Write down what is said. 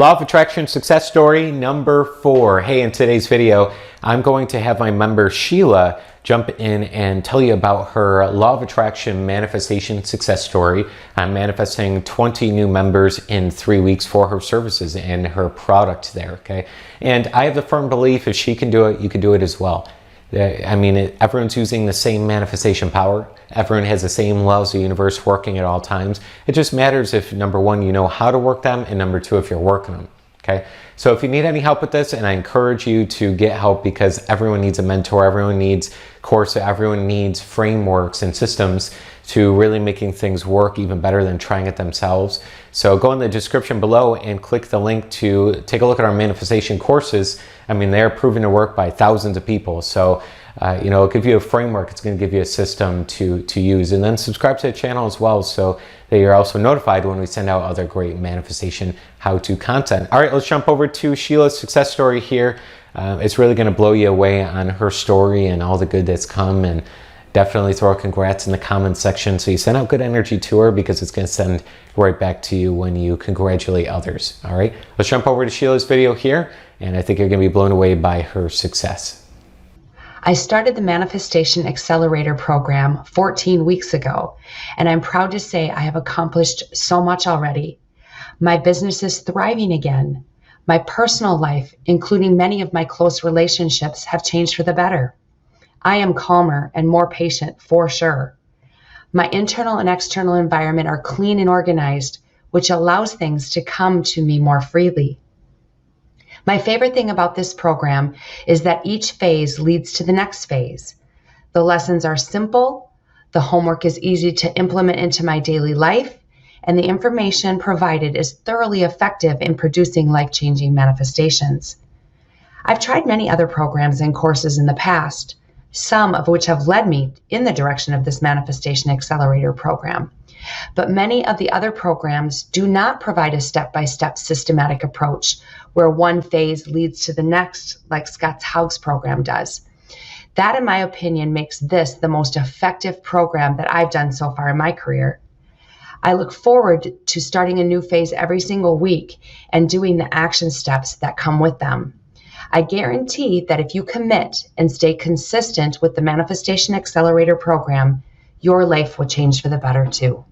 Law of Attraction success story number 4. Hey, in today's video, I'm going to have my member Sheila jump in and tell you about her Law of Attraction manifestation success story. I'm manifesting 20 new members in 3 weeks for her services and her product there, okay? And I have the firm belief if she can do it, you can do it as well. I mean, everyone's using the same manifestation power. Everyone has the same laws of the universe working at all times. It just matters if, number one, you know how to work them, and number two, if you're working them, okay? So if you need any help with this, and I encourage you to get help because everyone needs a mentor, everyone needs courses, everyone needs frameworks and systems to really making things work even better than trying it themselves. So go in the description below and click the link to take a look at our manifestation courses. I mean, they're proven to work by thousands of people. So, it'll give you a framework. It's going to give you a system to use. And then subscribe to the channel as well so that you're also notified when we send out other great manifestation how-to content. All right, let's jump over to Sheila's success story here. It's really going to blow you away on her story and all the good that's come. And definitely throw a congrats in the comments section so you send out good energy to her because it's going to send right back to you when you congratulate others. All right, let's jump over to Sheila's video here, and I think you're going to be blown away by her success. I started the Manifestation Accelerator program 14 weeks ago, and I'm proud to say I have accomplished so much already. My business is thriving again. My personal life, including many of my close relationships, have changed for the better. I am calmer and more patient for sure. My internal and external environment are clean and organized, which allows things to come to me more freely. My favorite thing about this program is that each phase leads to the next phase. The lessons are simple, the homework is easy to implement into my daily life, and the information provided is thoroughly effective in producing life-changing manifestations. I've tried many other programs and courses in the past, some of which have led me in the direction of this Manifestation Accelerator program. But many of the other programs do not provide a step-by-step systematic approach where one phase leads to the next, like Haug's program does. That, in my opinion, makes this the most effective program that I've done so far in my career. I look forward to starting a new phase every single week and doing the action steps that come with them. I guarantee that if you commit and stay consistent with the Manifestation Accelerator program, your life will change for the better too.